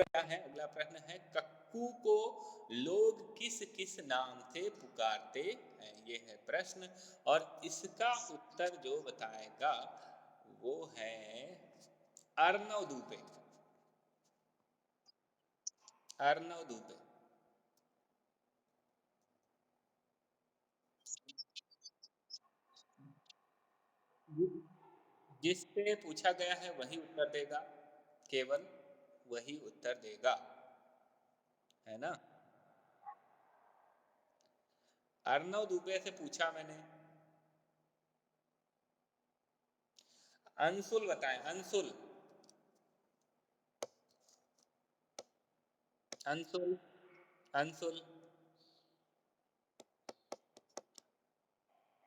अगला प्रश्न है कक्कू को लोग किस किस नाम से पुकारते हैं, ये है प्रश्न। और इसका उत्तर जो बताएगा वो है अर्णव दुबे। अर्णव दुबे। जिससे पूछा गया है वही उत्तर देगा, केवल वही उत्तर देगा, है ना। अर्णव दुबे से पूछा मैंने। अंशुल बताएं, अंशुल। अंशुल। अंशुल।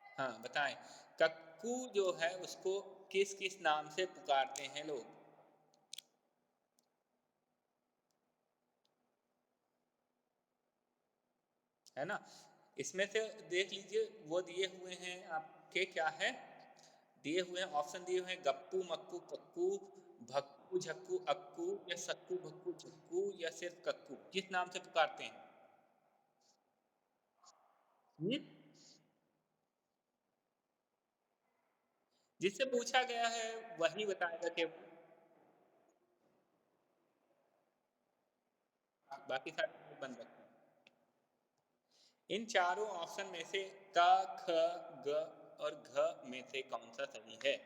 हाँ बताएं, कक्कू जो है उसको किस किस नाम से पुकारते हैं लोग। है ना। इसमें से देख लीजिए, वो दिए हुए हैं आपके, क्या है दिए हुए हैं, ऑप्शन दिए हुए हैं गप्पू मक्कू कक्कू भक्कू झक्कू अक्कू या सक्कू भक्कू झक्कू या सिर्फ कक्कू, किस नाम से पुकारते हैं। हम्म? जिससे पूछा गया है वही बताएगा केवल, बाकी सारे बंद रखते हैं। इन चारों ऑप्शन में से क ख ग और घ में से कौन सा सही है।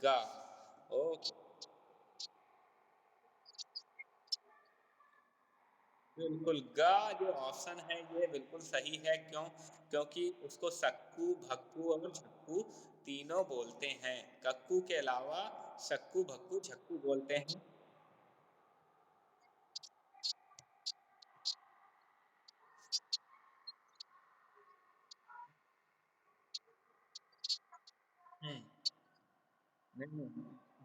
ग। ओके। बिल्कुल, ग जो ऑप्शन है ये बिल्कुल सही है। क्यों? क्योंकि उसको सक्कू भक्कू और झक्कू तीनों बोलते हैं, कक्कू के अलावा सक्कू भक्कू झक्कू बोलते हैं। हम्म। नहीं,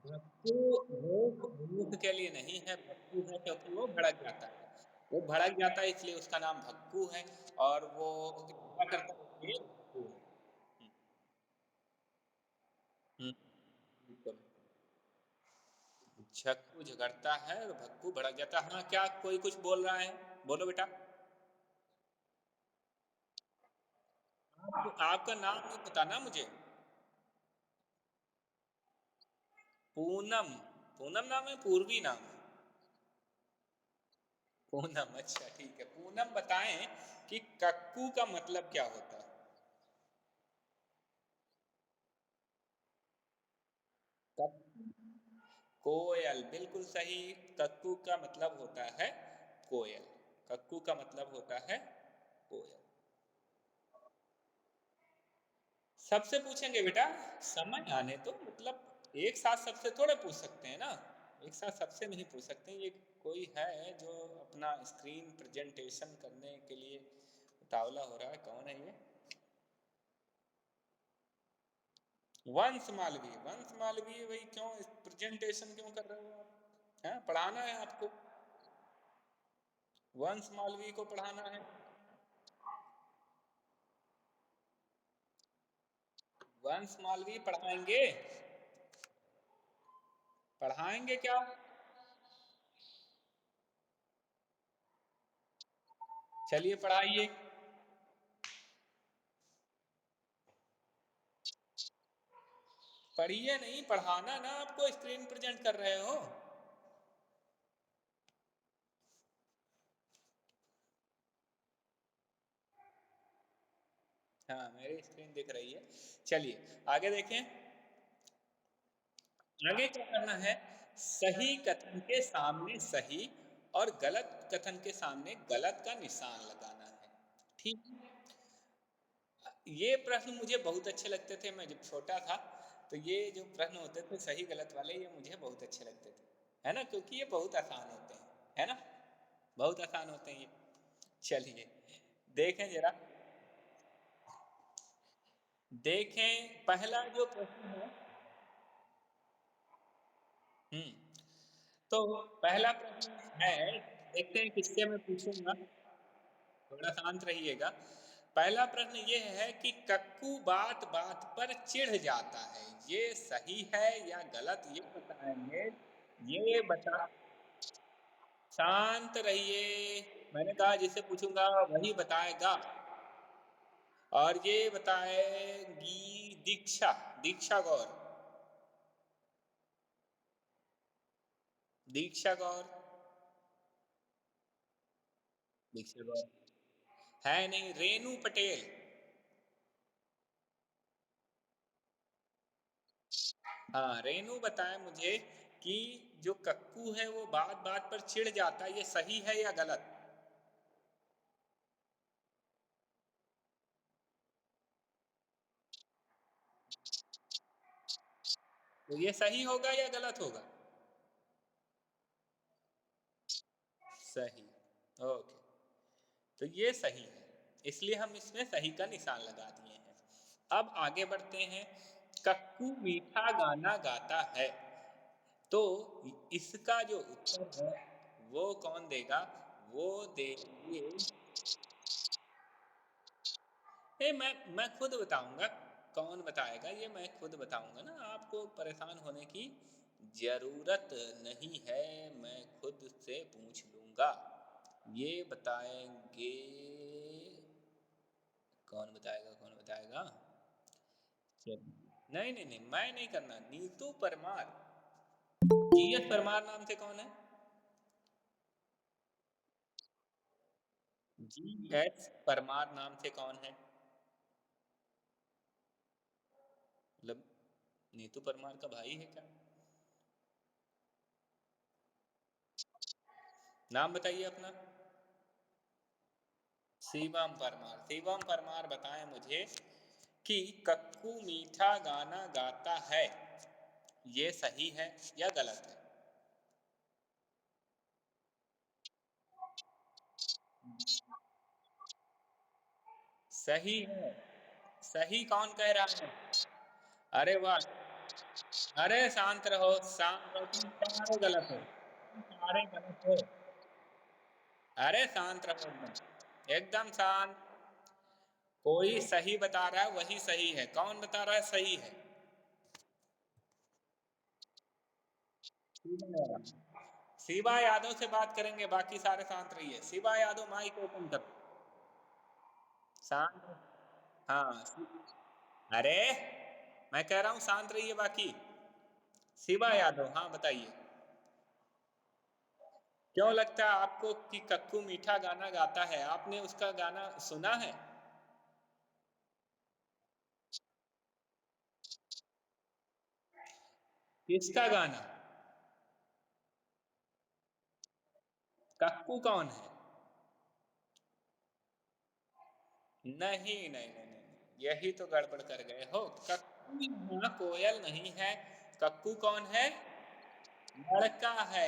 भक्कू भूख भूख के लिए नहीं है, भक्कू है क्योंकि वो भड़क जाता है। वो भड़क जाता है इसलिए उसका नाम भक्कू है। और वो क्या करता है इसलिए भक्कू है। हम्म, बिल्कुल। झक्कू झगड़ता है और भक्कू भड़क जाता है। हाँ, क्या कोई कुछ बोल रहा है, बोलो बेटा। आपका नाम नहीं पता ना मुझे। पूनम। पूनम नाम है, पूर्वी नाम है। पूनम, अच्छा ठीक है। पूनम बताएं कि कक्कू का मतलब क्या होता है। कोयल, बिल्कुल सही। कक्कू का मतलब होता है कोयल। कक्कू का मतलब होता है कोयल। सबसे पूछेंगे बेटा, समय आने तो मतलब एक साथ सबसे थोड़े पूछ सकते हैं ना। एक साथ सबसे नहीं पूछ सकते। ये कोई है जो अपना स्क्रीन प्रेजेंटेशन करने के लिए उतावला हो रहा है, कौन है ये। वंश मालवीय। वंश मालवीय भाई, क्यों प्रेजेंटेशन क्यों कर रहे हो आप, हैं पढ़ाना है आपको। वंश मालवीय को पढ़ाना है। वंश मालवीय पढ़ाएंगे। पढ़ाएंगे क्या। चलिए पढ़ाइए। पढ़िए नहीं, पढ़ाना ना, आपको स्क्रीन प्रेजेंट कर रहे हो। हाँ, मेरी स्क्रीन दिख रही है। चलिए आगे देखें। आगे क्या करना है, सही कथन के सामने सही और गलत कथन के सामने गलत का निशान लगाना है। ठीक। ये प्रश्न मुझे बहुत अच्छे लगते थे, मैं जब छोटा था तो ये जो प्रश्न होते थे सही गलत वाले, ये मुझे बहुत अच्छे लगते थे, है ना, क्योंकि ये बहुत आसान होते हैं, है ना, बहुत आसान होते हैं ये। चलिए देखें जरा। देखें पहला जो प्रश्न है। तो पहला प्रश्न है, देखते हैं किससे मैं पूछूंगा, थोड़ा शांत रहिएगा। पहला प्रश्न ये है कि कक्कू बात बात पर चिढ़ जाता है, ये सही है या गलत, ये बताएंगे। ये बता। शांत रहिए। मैंने कहा जिसे पूछूंगा वही बताएगा। और ये बताएगी दीक्षा। दीक्षा गौर। दीक्षा गौर। दीक्षा गौर है नहीं। रेनू पटेल। हाँ, रेनू बताए मुझे कि जो कक्कू है वो बात बात पर चिढ़ जाता है, ये सही है या गलत। तो ये सही होगा या गलत होगा। सही। ओके। तो ये सही है, इसलिए हम इसमें सही का निशान लगा दिए हैं। अब आगे बढ़ते हैं। कक्कू मीठा गाना गाता है, तो इसका जो उत्तर है वो कौन देगा। वो देंगे। मैं खुद बताऊंगा। कौन बताएगा ये मैं खुद बताऊंगा ना, आपको परेशान होने की जरूरत नहीं है, मैं खुद से पूछ लूंगा। ये बताएंगे। कौन बताएगा कौन बताएगा। चल। नहीं नहीं नहीं, मैं नहीं करना, नीतू परमार। जीएस परमार नाम से कौन है। जीएस परमार नाम से कौन है। मतलब नीतू परमार का भाई है क्या। नाम बताइए अपना। शिवम परमार। शिवम परमार बताएं मुझे कि कक्कू मीठा गाना गाता है, ये सही है या गलत है। सही है। सही कौन कह रहा है। अरे वाह। अरे शांत रहो, शांत रहो, तुम सारे गलत हो, तुम सारे गलत हो। अरे शांत रहो एकदम। एकदम शांत। कोई सही बता रहा है वही सही है, कौन बता रहा है सही है। शिवा यादव से बात करेंगे, बाकी सारे शांत रहिए। शिवा यादव माइक ओपन कर। शांत। हाँ। अरे मैं कह रहा हूँ शांत रहिए बाकी। शिवा यादव, हाँ बताइए। क्यों लगता है आपको कि कक्कू मीठा गाना गाता है, आपने उसका गाना सुना है। किसका गाना। कक्कू कौन है। नहीं नहीं नहीं नहीं, यही तो गड़बड़ कर गए हो। कक्कू यहाँ कोयल नहीं है। कक्कू कौन है। लड़का है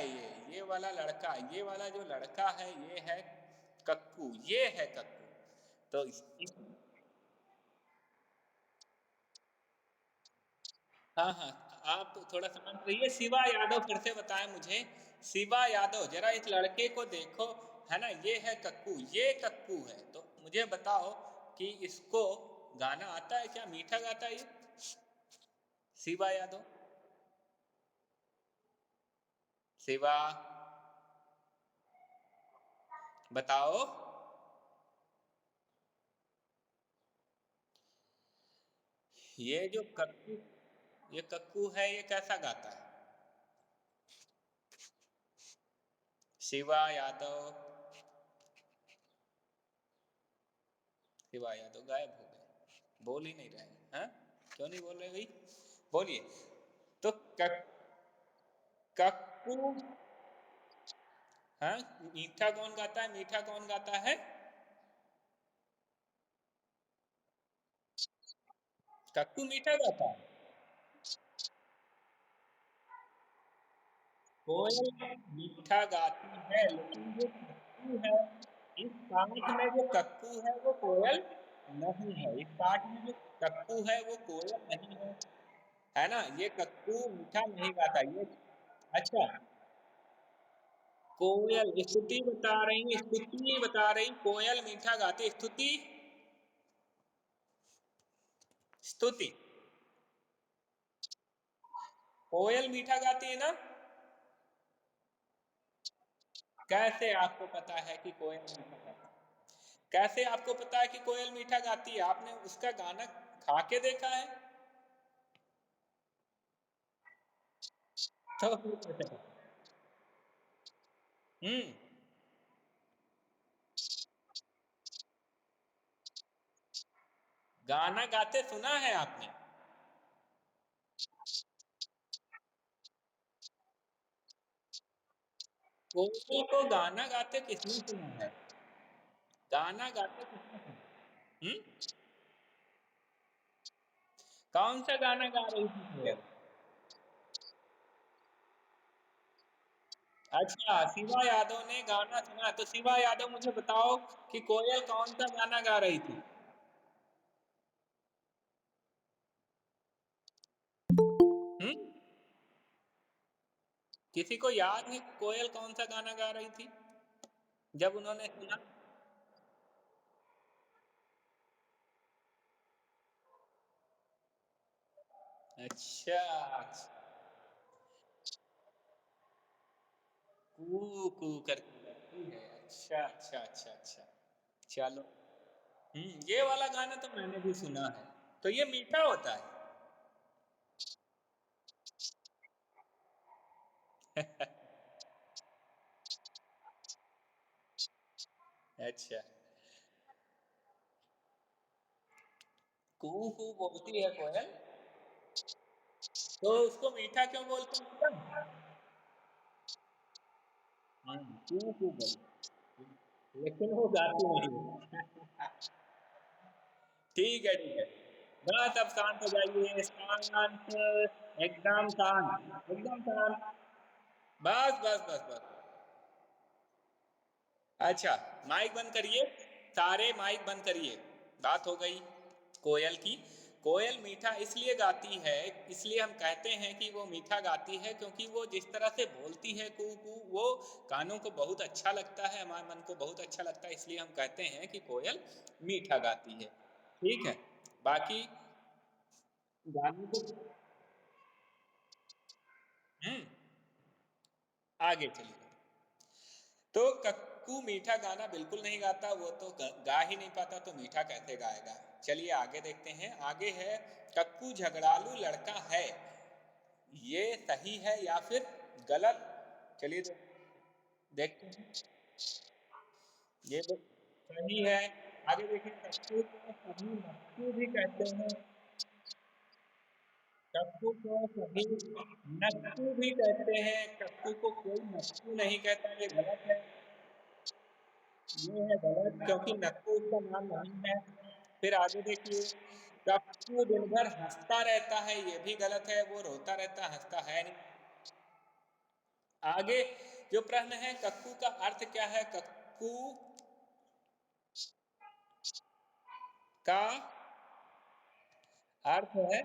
ये वाला लड़का, ये वाला जो लड़का है ये है कक्कू, ये है कक्कू। तो हाँ हाँ, आप थोड़ा शांत रहिए। शिवा यादव फिर से बताएं मुझे। शिवा यादव जरा इस लड़के को देखो, है ना, ये है कक्कू, ये कक्कू है, तो मुझे बताओ कि इसको गाना आता है क्या, मीठा गाता है ये शिवा यादव। शिवा, बताओ। ये जो कक्कू, ये कक्कू है, ये कैसा गाता है। शिवा यादव। शिवा यादव गायब हो गए, बोल ही नहीं रहे हैं। क्यों नहीं बोल रहे भाई, बोलिए। तो कक्कू। हाँ, मीठा कौन गाता है, मीठा कौन गाता है। कक्कू मीठा गाता है। कोयल मीठा गाती है, लेकिन जो कक्कू है, इस पाठ में जो कक्कू है वो कोयल नहीं है। इस पाठ में जो कक्कू है वो कोयल नहीं है ना, ये कक्कू मीठा नहीं गाता ये। अच्छा। कोयल स्तुति बता रही, स्तुति बता रही कोयल मीठा गाती स्तुति। स्तुति। कोयल मीठा गाती है ना? कैसे आपको पता है कि कोयल मीठा गाती है? कैसे आपको पता है कि कोयल मीठा गाती है? आपने उसका गाना खा के देखा है? तो फिर कैसे पता? हम्म। गाना गाते सुना है आपने? कोयल को गाना गाते किसने सुना है? गाना गाते किसने सुना? हम्म। कौन सा गाना गा रही थी कोयल? अच्छा, शिवा यादव ने गाना सुना। तो शिवा यादव मुझे बताओ कि कोयल कौन सा गाना गा रही थी? हम्म। किसी को याद है कोयल कौन सा गाना गा रही थी जब उन्होंने सुना? अच्छा अच्छा। कू कू करके गाती है। अच्छा अच्छा अच्छा अच्छा। चलो। ये वाला गाना तो मैंने भी सुना है। तो ये मीठा होता है। अच्छा। कू कू बोलती है कोयल। तो उसको मीठा क्यों बोलते हैं पता है? कू कू बोलते, लेकिन वो गाती नहीं है। ठीक है ठीक है। बस अब शांत हो जाइए, शांत। एकदम शांत, एकदम शांत। बस बस बस बस। अच्छा, माइक बंद करिए। सारे माइक बंद करिए। बात हो गई कोयल की। कोयल मीठा इसलिए गाती है, इसलिए हम कहते हैं कि वो मीठा गाती है क्योंकि वो जिस तरह से बोलती है कू कू, वो कानों को बहुत अच्छा लगता है, हमारे मन को बहुत अच्छा लगता है, इसलिए हम कहते हैं कि कोयल मीठा गाती है। ठीक है। बाकी गाने को। हम्म। आगे चलिए। तो कक्कू मीठा गाना बिल्कुल नहीं गाता, वो तो गा ही नहीं पाता, तो मीठा कैसे गाएगा? चलिए आगे देखते हैं। आगे है, कक्कू झगड़ालू लड़का है, ये सही है या फिर गलत? चलिए देखते हैं। ये तो सही है। आगे देखिए, कक्कू को सभी नक्कू भी कहते हैं। कक्कू को सभी नक्कू भी कहते हैं, कक्कू को कोई नक्कू नहीं कहता, ये गलत है। ये है गलत, क्योंकि नक्कू उसका नाम नहीं है। फिर आगे देखिए, कक्कू दिन भर हंसता रहता है, ये भी गलत है, वो रोता रहता हंसता है नहीं। आगे जो प्रश्न है, कक्कू का अर्थ क्या है? कक्कू का अर्थ है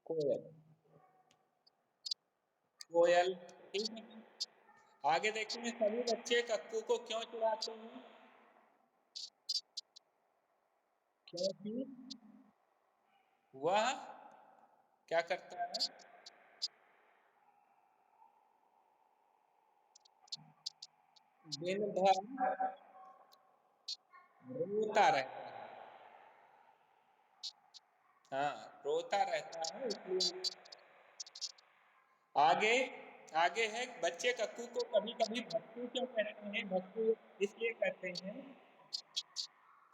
कोयल। कोयल। ठीक है। आगे देखते हैं, सभी बच्चे कक्कू को क्यों चिढ़ाते हैं? क्योंकि वह क्या करता है? दिन भर रोता रहता है। हाँ, रोता रहता है इसलिए। आगे आगे है, बच्चे कक्कू को कभी कभी भक्कू क्यों कहते हैं? भक्कू इसलिए कहते हैं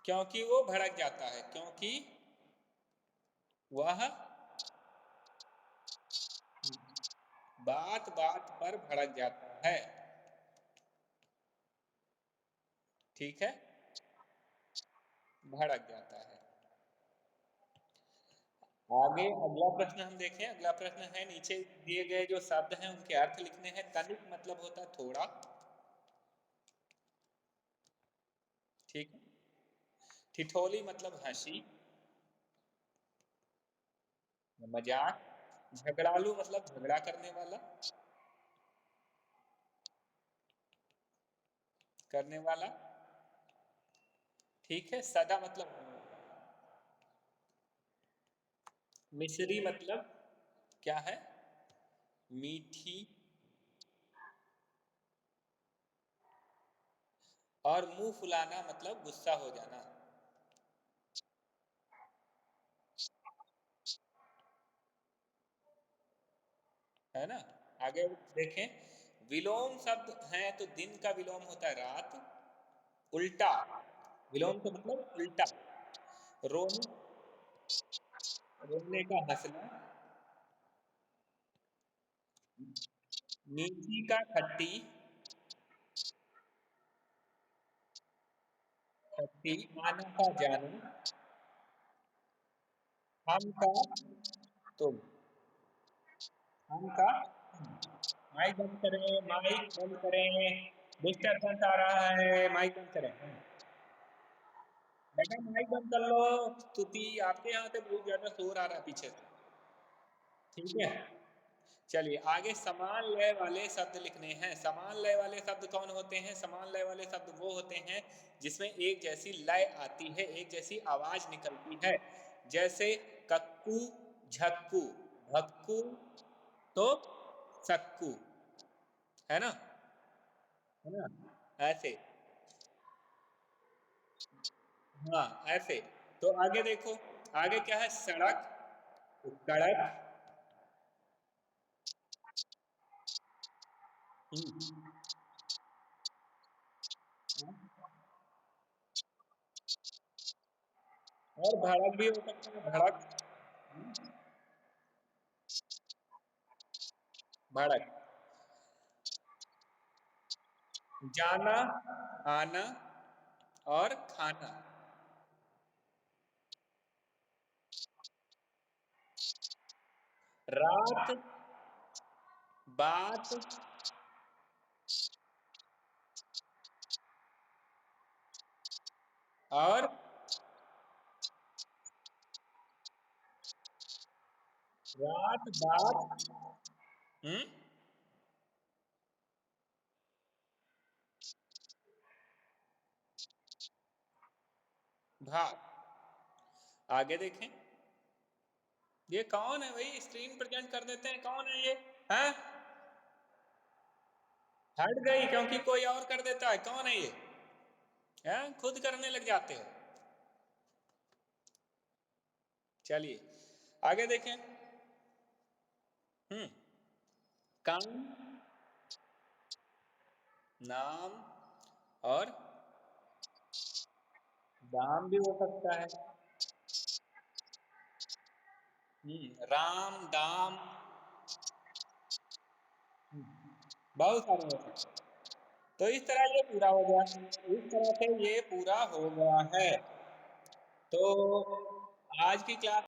क्योंकि वो भड़क जाता है, क्योंकि वह बात बात पर भड़क जाता है। ठीक है। भड़क जाता है। आगे अगला प्रश्न हम देखें। अगला प्रश्न है, नीचे दिए गए जो शब्द हैं उनके अर्थ लिखने हैं। तनिक मतलब होता है थोड़ा। ठीक है। ठिठोली मतलब हंसी, मजाक। झगड़ालू मतलब झगड़ा करने वाला, करने वाला। ठीक है। सदा मतलब हमेशा। मिश्री मतलब क्या है? मीठी। और मुंह फुलाना मतलब गुस्सा हो जाना, है ना। आगे देखें, विलोम शब्द है तो दिन का विलोम होता है रात। उल्टा, विलोम का मतलब उल्टा। रोने, रोने का हंसना। मीठी का खट्टी, खट्टी। आना का जाना। हम का तुम, हम का। माइक बंद करें, माइक बंद करें, डिस्टर्बेंस आ रहा है, माइक बंद करें। बेटा माइक बंद कर लो। स्तुति, आपके यहाँ से बहुत ज्यादा शोर आ रहा है पीछे से। ठीक है, चलिए आगे समान लय वाले शब्द लिखने हैं। समान लय वाले शब्द कौन होते हैं? समान लय वाले शब्द वो होते हैं जिसमें एक जैसी लय आती है, एक जैसी आवाज निकलती है। जैसे कक्कू, झक्कू, भक्कू, तो सक्कू, है ना, है ना, ऐसे। हाँ ऐसे। तो आगे देखो, आगे क्या है? सड़क, कड़क। और भड़क भी हो सकता है, भड़क। भड़क। जाना, आना और खाना। रात, बात। और रात, बात। हम्म, भात। आगे देखें, ये कौन है भाई? स्क्रीन प्रेजेंट कर देते हैं, कौन है ये? हैं? हट गई क्योंकि कोई और कर देता है। कौन है ये? हैं? खुद करने लग जाते हो। चलिए आगे देखें। हम्म, काम, नाम और दाम भी हो सकता है। राम, दाम। बहुत सारे हो सकते हैं। तो इस तरह ये पूरा हो गया, इस तरह से ये पूरा हो गया है। तो आज की क्लास